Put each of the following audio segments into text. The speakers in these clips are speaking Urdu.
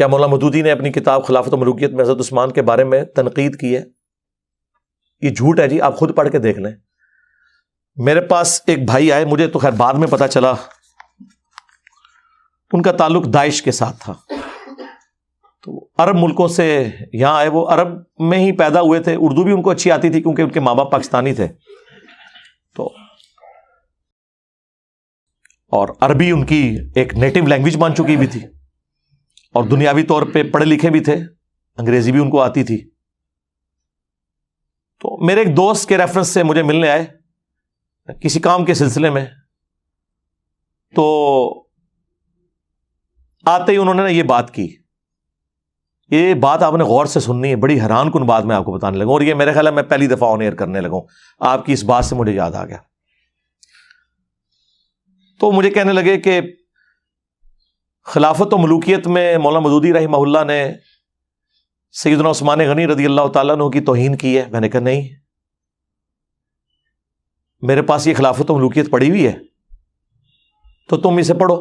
کیا مولانا مودودی نے اپنی کتاب خلافت و ملوکیت میں حضرت عثمان کے بارے میں تنقید کی ہے؟ یہ جھوٹ ہے جی، آپ خود پڑھ کے دیکھ لیں. میرے پاس ایک بھائی آئے، مجھے تو خیر بعد میں پتا چلا ان کا تعلق داعش کے ساتھ تھا. تو عرب ملکوں سے یہاں آئے، وہ عرب میں ہی پیدا ہوئے تھے، اردو بھی ان کو اچھی آتی تھی کیونکہ ان کے ماں باپ پاکستانی تھے. تو اور عربی ان کی ایک نیٹو لینگویج مان چکی بھی تھی، اور دنیاوی طور پہ پڑھے لکھے بھی تھے، انگریزی بھی ان کو آتی تھی. تو میرے ایک دوست کے ریفرنس سے مجھے ملنے آئے کسی کام کے سلسلے میں. تو آتے ہی انہوں نے یہ بات کی. یہ بات آپ نے غور سے سننی ہے، بڑی حیران کن بات میں آپ کو بتانے لگا، اور یہ میرے خیال ہے میں پہلی دفعہ آن ایئر کرنے لگا ہوں. آپ کی اس بات سے مجھے یاد آ گیا. تو مجھے کہنے لگے کہ خلافت و ملوکیت میں مولانا مودودی رحمہ اللہ نے سیدنا عثمان غنی رضی اللہ تعالیٰ عنہ کی توہین کی ہے. میں نے کہا نہیں، میرے پاس یہ خلافت و ملوکیت پڑھی ہوئی ہے، تو تم اسے پڑھو.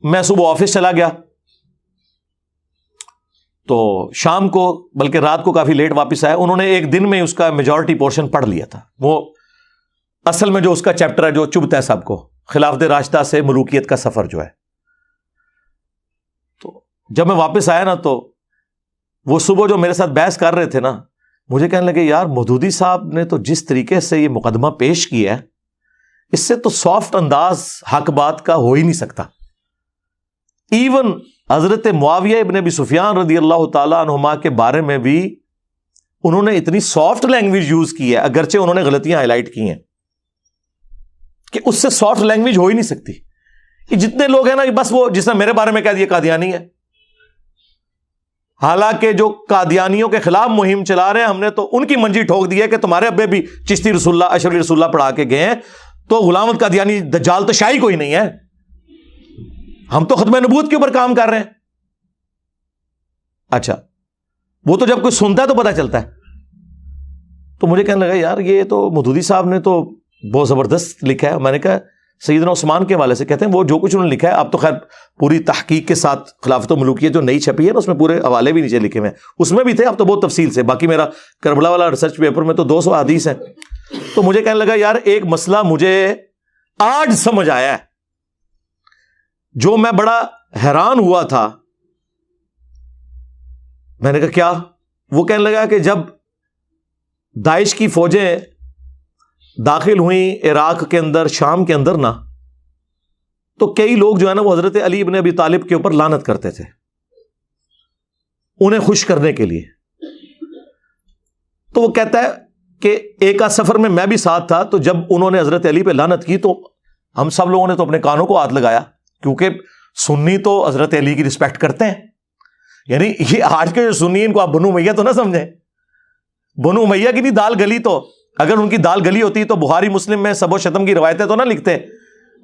میں صبح آفس چلا گیا، تو شام کو بلکہ رات کو کافی لیٹ واپس آیا. انہوں نے ایک دن میں اس کا میجورٹی پورشن پڑھ لیا تھا. وہ اصل میں جو اس کا چیپٹر ہے جو چبھتا ہے سب کو، خلافت راشدہ سے ملوکیت کا سفر جو ہے. تو جب میں واپس آیا نا، تو وہ صبح جو میرے ساتھ بحث کر رہے تھے نا، مجھے کہنے لگے یار مودودی صاحب نے تو جس طریقے سے یہ مقدمہ پیش کیا ہے، اس سے تو سافٹ انداز حق بات کا ہو ہی نہیں سکتا. ایون حضرت معاویہ ابن ابی سفیان رضی اللہ تعالیٰ عنہما کے بارے میں بھی انہوں نے اتنی سافٹ لینگویج یوز کی ہے، اگرچہ انہوں نے غلطیاں ہائی لائٹ کی ہیں، کہ اس سے سافٹ لینگویج ہو ہی نہیں سکتی. یہ جتنے لوگ ہیں نا، بس وہ جس نے میرے بارے میں کہہ دیا قادیانی ہے، حالانکہ جو قادیانیوں کے خلاف مہم چلا رہے ہیں، ہم نے تو ان کی منجی ٹھوک دی ہے کہ تمہارے ابے بھی چشتی رسول اللہ اشرفی رسول اللہ پڑھا کے گئے ہیں، تو غلام احمد قادیانی دجال تو شاہی کوئی نہیں ہے. ہم تو ختم نبوت کے اوپر کام کر رہے ہیں. اچھا، وہ تو جب کوئی سنتا ہے تو پتہ چلتا ہے. تو مجھے کہنے لگا یار یہ تو مودودی صاحب نے تو بہت زبردست لکھا ہے. میں نے کہا سیدنا عثمان کے حوالے سے کہتے ہیں وہ جو کچھ انہوں نے لکھا ہے، اب تو خیر پوری تحقیق کے ساتھ خلافت و ملوکیت جو نئی چھپی ہے نا، اس میں پورے حوالے بھی نیچے لکھے ہوئے ہیں، اس میں بھی تھے، اب تو بہت تفصیل سے. باقی میرا کربلا والا ریسرچ پیپر میں تو 200 حدیث ہیں. تو مجھے کہنے لگا یار ایک مسئلہ مجھے آج سمجھ آیا ہے، جو میں بڑا حیران ہوا تھا. میں نے کہا کیا؟ وہ کہنے لگا کہ جب داعش کی فوجیں داخل ہوئیں عراق کے اندر، شام کے اندر نا، تو کئی لوگ جو ہے نا وہ حضرت علی ابن ابی طالب کے اوپر لعنت کرتے تھے انہیں خوش کرنے کے لیے. تو وہ کہتا ہے کہ ایک آدھ سفر میں بھی ساتھ تھا، تو جب انہوں نے حضرت علی پہ لعنت کی تو ہم سب لوگوں نے تو اپنے کانوں کو ہاتھ لگایا، کیونکہ سنی تو حضرت علی کی رسپیکٹ کرتے ہیں. یعنی یہ آج کے جو سنی ان کو آپ بنو امیہ تو نہ سمجھیں، بنو امیہ کی نہیں دال گلی. تو اگر ان کی دال گلی ہوتی تو بخاری مسلم میں سب و شتم کی روایتیں تو نہ لکھتے،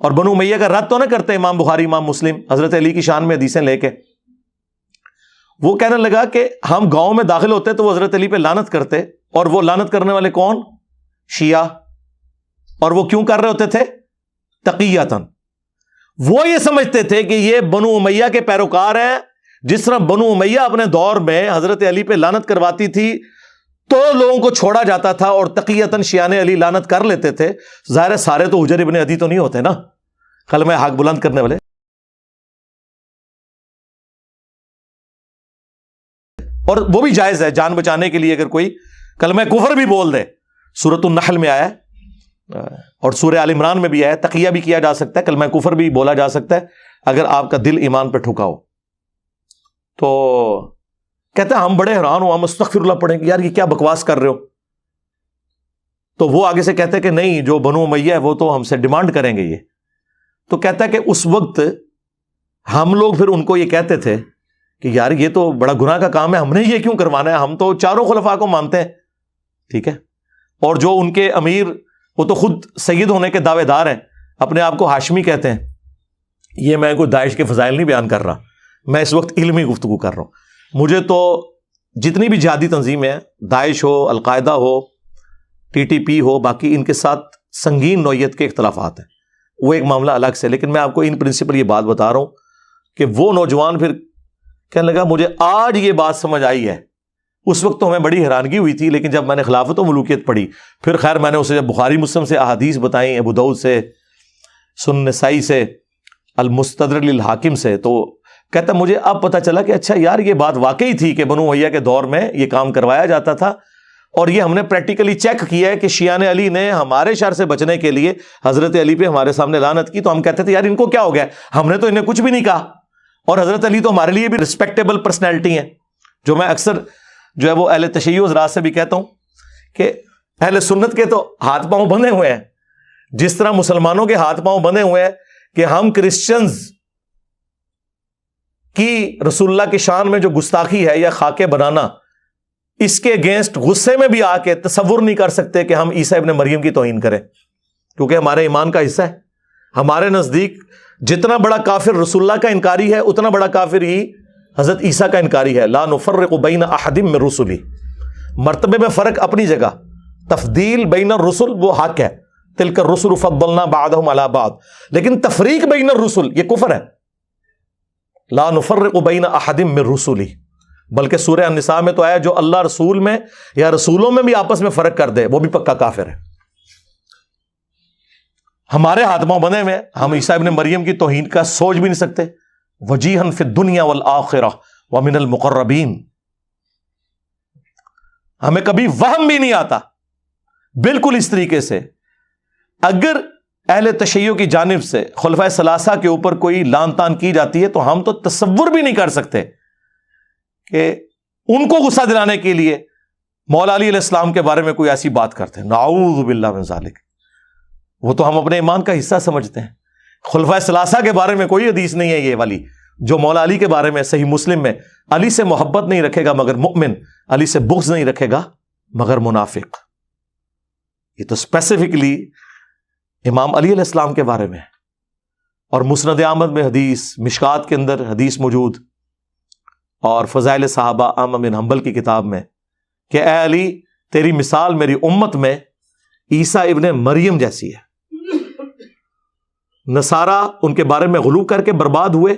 اور بنو امیہ کا رد تو نہ کرتے امام بخاری امام مسلم حضرت علی کی شان میں حدیثیں لے کے. وہ کہنے لگا کہ ہم گاؤں میں داخل ہوتے تو وہ حضرت علی پہ لعنت کرتے، اور وہ لعنت کرنے والے کون؟ شیعہ. اور وہ کیوں کر رہے ہوتے تھے؟ تقیۃً. وہ یہ سمجھتے تھے کہ یہ بنو امیہ کے پیروکار ہیں. جس طرح بنو امیہ اپنے دور میں حضرت علی پہ لعنت کرواتی تھی تو لوگوں کو چھوڑا جاتا تھا، اور تقیۃً شیعان علی لعنت کر لیتے تھے. ظاہر ہے سارے تو حجر ابن عدی تو نہیں ہوتے نا کلمہ حق بلند کرنے والے، اور وہ بھی جائز ہے جان بچانے کے لیے اگر کوئی کلمہ کفر بھی بول دے. سورۃ النحل میں آیا ہے اور سورہ آل عمران میں بھی آیا ہے، تقیہ بھی کیا جا سکتا ہے، کلمہ کفر بھی بولا جا سکتا ہے اگر آپ کا دل ایمان پہ ٹھکا ہو. تو کہتے ہیں ہم بڑے حیران ہو، ہم استغفر اللہ پڑھیں کہ یار یہ کیا بکواس کر رہے ہو. تو وہ آگے سے کہتے ہیں کہ نہیں، جو بنو امیہ ہے وہ تو ہم سے ڈیمانڈ کریں گے یہ. تو کہتا ہے کہ اس وقت ہم لوگ پھر ان کو یہ کہتے تھے کہ یار یہ تو بڑا گناہ کا کام ہے، ہم نے یہ کیوں کروانا ہے، ہم تو چاروں خلفاء کو مانتے ہیں. ٹھیک ہے، اور جو ان کے امیر وہ تو خود سید ہونے کے دعوے دار ہیں، اپنے آپ کو ہاشمی کہتے ہیں. یہ میں کوئی داعش کے فضائل نہیں بیان کر رہا، میں اس وقت علمی گفتگو کر رہا ہوں. مجھے تو جتنی بھی جہادی تنظیمیں ہیں، داعش ہو، القاعدہ ہو، ٹی ٹی پی ہو، باقی ان کے ساتھ سنگین نوعیت کے اختلافات ہیں، وہ ایک معاملہ الگ سے. لیکن میں آپ کو ان پرنسپل یہ بات بتا رہا ہوں کہ وہ نوجوان پھر کہنے لگا مجھے آج یہ بات سمجھ آئی ہے، اس وقت تو ہمیں بڑی حیرانگی ہوئی تھی، لیکن جب میں نے خلافت و ملوکیت پڑھی پھر خیر میں نے اسے جب بخاری مسلم سے احادیث بتائیں، ابو داؤد سے، سنن نسائی سے، المستدرک للحاکم سے، تو کہتا مجھے اب پتہ چلا کہ اچھا یار یہ بات واقعی تھی کہ بنو امیہ کے دور میں یہ کام کروایا جاتا تھا، اور یہ ہم نے پریکٹیکلی چیک کیا ہے کہ شیعان علی نے ہمارے شر سے بچنے کے لیے حضرت علی پہ ہمارے سامنے لعنت کی، تو ہم کہتے تھے یار ان کو کیا ہو گیا، ہم نے تو انہیں کچھ بھی نہیں کہا، اور حضرت علی تو ہمارے لیے بھی رسپیکٹیبل پرسنالٹی ہیں، جو میں اکثر جو ہے وہ اہل تشیع حضرات سے بھی کہتا ہوں کہ اہل سنت کے تو ہاتھ پاؤں بندھے ہوئے ہیں، جس طرح مسلمانوں کے ہاتھ پاؤں بندھے ہوئے ہیں کہ ہم کرسچنز کی رسول اللہ کی شان میں جو گستاخی ہے یا خاکے بنانا، اس کے اگینسٹ غصے میں بھی آ کے تصور نہیں کر سکتے کہ ہم عیسیٰ ابن مریم کی توہین کریں، کیونکہ ہمارے ایمان کا حصہ ہے۔ ہمارے نزدیک جتنا بڑا کافر رسول اللہ کا انکاری ہے اتنا بڑا کافر ہی حضرت عیسیٰ کا انکاری ہے۔ لا نفرق بین احد من رسلی، مرتبے میں فرق اپنی جگہ، تفضیل بین الرسل وہ حق ہے، تلک الرسل فضلنا بعضهم علی بعض، لیکن تفریق بین الرسل یہ کفر ہے۔ لا نفرق بین احد من رسلی، بلکہ سورہ النساء میں تو آیا جو اللہ رسول میں یا رسولوں میں بھی آپس میں فرق کر دے وہ بھی پکا کافر ہے۔ ہمارے ہاتھ پاؤں بندھے میں، ہم عیسیٰ ابن مریم کی توہین کا سوچ بھی نہیں سکتے۔ وجیہا فی الدنیا والآخرہ ومن المقربین، ہمیں کبھی وہم بھی نہیں آتا۔ بالکل اس طریقے سے اگر اہل تشیع کی جانب سے خلفائے ثلاثہ کے اوپر کوئی لان تان کی جاتی ہے تو ہم تو تصور بھی نہیں کر سکتے کہ ان کو غصہ دلانے کے لیے مولا علی علیہ السلام کے بارے میں کوئی ایسی بات کرتے ہیں، نعوذ باللہ من ذالک۔ وہ تو ہم اپنے ایمان کا حصہ سمجھتے ہیں۔ خلفائے ثلاثہ کے بارے میں کوئی حدیث نہیں ہے یہ والی جو مولا علی کے بارے میں صحیح مسلم میں علی سے محبت نہیں رکھے گا مگر مؤمن، علی سے بغض نہیں رکھے گا مگر منافق۔ یہ تو اسپیسیفکلی امام علی علیہ السلام کے بارے میں، اور مسند احمد میں حدیث، مشکات کے اندر حدیث موجود، اور فضائل صحابہ احمد بن حنبل کی کتاب میں کہ اے علی تیری مثال میری امت میں عیسیٰ ابن مریم جیسی ہے۔ نصارہ ان کے بارے میں غلو کر کے برباد ہوئے،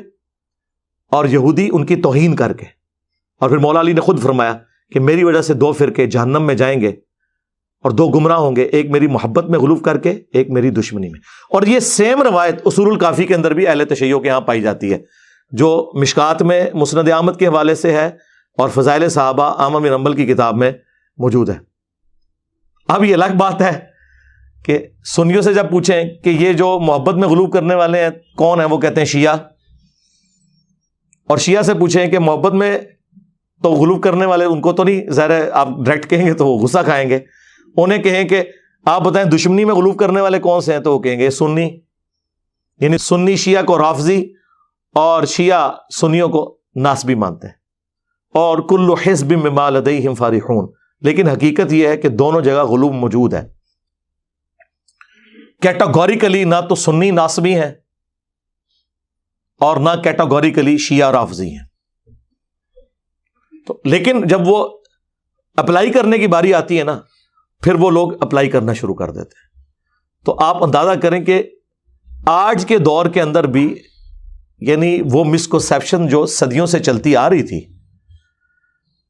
اور یہودی ان کی توہین کر کے، اور پھر مولا علی نے خود فرمایا کہ میری وجہ سے دو فرقے جہنم میں جائیں گے اور دو گمراہ ہوں گے، ایک میری محبت میں غلو کر کے، ایک میری دشمنی میں۔ اور یہ سیم روایت اصول الکافی کے اندر بھی اہل تشیع کے ہاں پائی جاتی ہے، جو مشکات میں مسند احمد کے حوالے سے ہے اور فضائل صحابہ احمد بن حنبل کی کتاب میں موجود ہے۔ اب یہ الگ بات ہے کہ سنیوں سے جب پوچھیں کہ یہ جو محبت میں غلو کرنے والے ہیں کون ہیں، وہ کہتے ہیں شیعہ، اور شیعہ سے پوچھیں کہ محبت میں تو غلو کرنے والے ان کو تو نہیں، ظاہر ہے آپ ڈائریکٹ کہیں گے تو وہ غصہ کھائیں گے۔ انہیں کہیں کہ آپ بتائیں دشمنی میں غلو کرنے والے کون سے ہیں، تو وہ کہیں گے سنی، یعنی سنی شیعہ کو رافضی اور شیعہ سنیوں کو ناسبی مانتے ہیں، اور کل حزب بما لدیہم فرحون۔ لیکن حقیقت یہ ہے کہ دونوں جگہ غلو موجود ہے۔ کیٹاگوریکلی نہ تو سنی ناسبی ہیں اور نہ کیٹاگوریکلی شیعہ رافضی ہیں، تو لیکن جب وہ اپلائی کرنے کی باری آتی ہے نا، پھر وہ لوگ اپلائی کرنا شروع کر دیتے ہیں۔ تو آپ اندازہ کریں کہ آج کے دور کے اندر بھی یعنی وہ مسکنسیپشن جو صدیوں سے چلتی آ رہی تھی،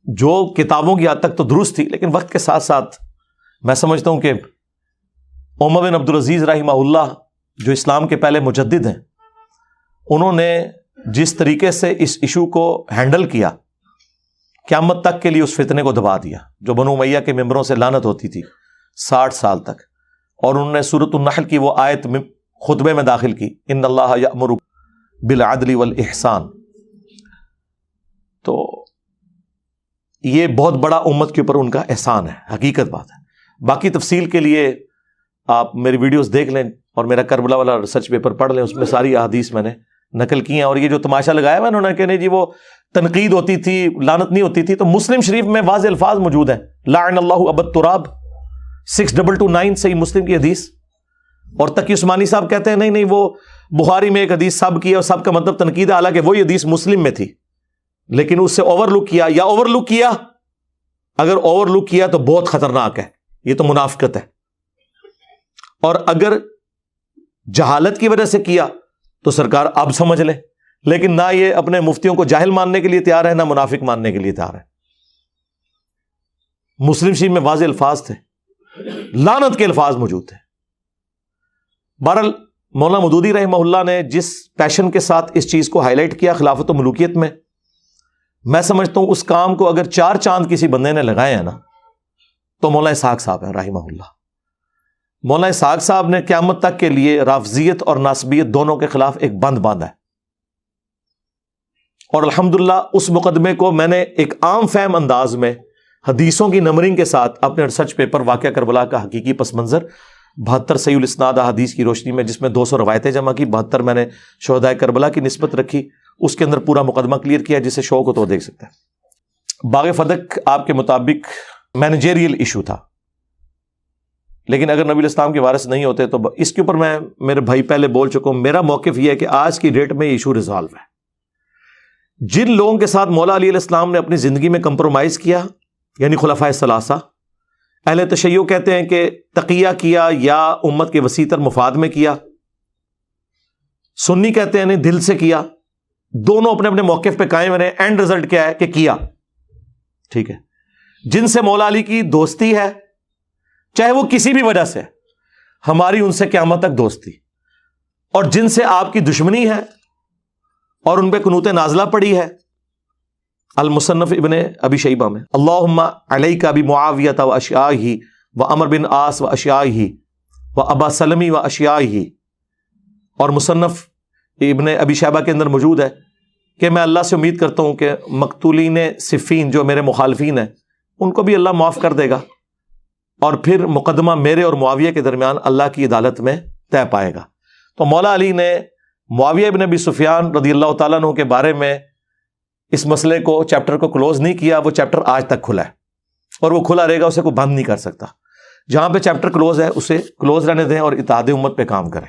جو کتابوں کی حد تک تو درست تھی، لیکن وقت کے ساتھ ساتھ میں سمجھتا ہوں کہ عمر بن عبدالعزیز رحمہ اللہ جو اسلام کے پہلے مجدد ہیں، انہوں نے جس طریقے سے اس ایشو کو ہینڈل کیا، قیامت تک کے لیے اس فتنے کو دبا دیا جو بنو امیہ کے ممبروں سے لعنت ہوتی تھی 60 سال تک، اور انہوں نے سورۃ النحل کی وہ آیت خطبے میں داخل کی، ان اللہ یأمر بالعدل والاحسان۔ تو یہ بہت بڑا امت کے اوپر ان کا احسان ہے، حقیقت بات ہے۔ باقی تفصیل کے لیے آپ میری ویڈیوز دیکھ لیں اور میرا کربلا والا ریسرچ پیپر پڑھ لیں، اس میں ساری احادیث میں نے نقل کی ہیں۔ اور یہ جو تماشا لگایا ہوا انہوں نے کہ نہیں جی وہ تنقید ہوتی تھی، لعنت نہیں ہوتی تھی، تو مسلم شریف میں واضح الفاظ موجود ہیں، لعن اللہ ابا التراب 6229 صحیح مسلم کی حدیث۔ اور تقی عثمانی صاحب کہتے ہیں نہیں وہ بخاری میں ایک حدیث سب کی ہے اور سب کا مطلب تنقید ہے، حالانکہ وہی حدیث مسلم میں تھی، لیکن اس سے اوور لک کیا، یا اوور لک کیا، اگر اوور لک کیا تو بہت خطرناک ہے، یہ تو منافقت ہے، اور اگر جہالت کی وجہ سے کیا تو سرکار اب سمجھ لیں، لیکن نہ یہ اپنے مفتیوں کو جاہل ماننے کے لیے تیار ہے، نہ منافق ماننے کے لیے تیار ہے۔ مسلم شریف میں واضح الفاظ تھے، لعنت کے الفاظ موجود تھے۔ بہرحال مولانا مودودی رحمہ اللہ نے جس پیشن کے ساتھ اس چیز کو ہائی لائٹ کیا خلافت و ملوکیت میں سمجھتا ہوں اس کام کو اگر 4 چاند کسی بندے نے لگائے ہیں نا تو مولانا اسحاق صاحب ہیں رحمہ اللہ۔ مولانا اسحاق صاحب نے قیامت تک کے لیے رافضیت اور ناصبیت دونوں کے خلاف ایک بند باندھا ہے، اور الحمدللہ اس مقدمے کو میں نے ایک عام فہم انداز میں حدیثوں کی نمبرنگ کے ساتھ اپنے ریسرچ پیپر واقعہ کربلا کا حقیقی پس منظر 72 صحیح الاسناد احادیث کی روشنی میں، جس میں 200 روایتیں جمع کی، 72 میں نے شہداء کربلا کی نسبت رکھی، اس کے اندر پورا مقدمہ کلیئر کیا، جسے شوق ہو تو دیکھ سکتے ہیں۔ باغ فدق آپ کے مطابق مینیجریل ایشو تھا، لیکن اگر نبی الاسلام کے وارث نہیں ہوتے تو اس کے اوپر میں میرے بھائی پہلے بول چکا ہوں، میرا موقف یہ ہے کہ آج کی ڈیٹ میں یہ ایشو ریزالو ہے۔ جن لوگوں کے ساتھ مولا علی علیہ السلام نے اپنی زندگی میں کمپرومائز کیا، یعنی خلفائے ثلاثہ، اہل تشیع کہتے ہیں کہ تقیہ کیا یا امت کے وسیع تر مفاد میں کیا، سنی کہتے ہیں نہیں دل سے کیا، دونوں اپنے اپنے موقف پہ قائم رہے، اینڈ رزلٹ کیا ہے کہ کیا، ٹھیک ہے۔ جن سے مولا علی کی دوستی ہے چاہے وہ کسی بھی وجہ سے، ہماری ان سے قیامت تک دوستی، اور جن سے آپ کی دشمنی ہے اور ان پہ قنوت نازلہ پڑی ہے، المصنف ابن ابی شیبہ میں اللہم علیک بمعاویہ و اشیائہ و عمر بن عاص و اشیائہ و ابا سلمی و اشیائہ، اور مصنف ابن ابی شیبہ کے اندر موجود ہے کہ میں اللہ سے امید کرتا ہوں کہ مقتولین صفین جو میرے مخالفین ہیں ان کو بھی اللہ معاف کر دے گا، اور پھر مقدمہ میرے اور معاویہ کے درمیان اللہ کی عدالت میں طے پائے گا۔ تو مولا علی نے معاویہ بن ابی سفیان رضی اللہ تعالیٰ عنہ کے بارے میں اس مسئلے کو، چیپٹر کو کلوز نہیں کیا، وہ چیپٹر آج تک کھلا ہے اور وہ کھلا رہے گا، اسے کوئی بند نہیں کر سکتا۔ جہاں پہ چیپٹر کلوز ہے اسے کلوز رہنے دیں اور اتحاد امت پہ کام کریں۔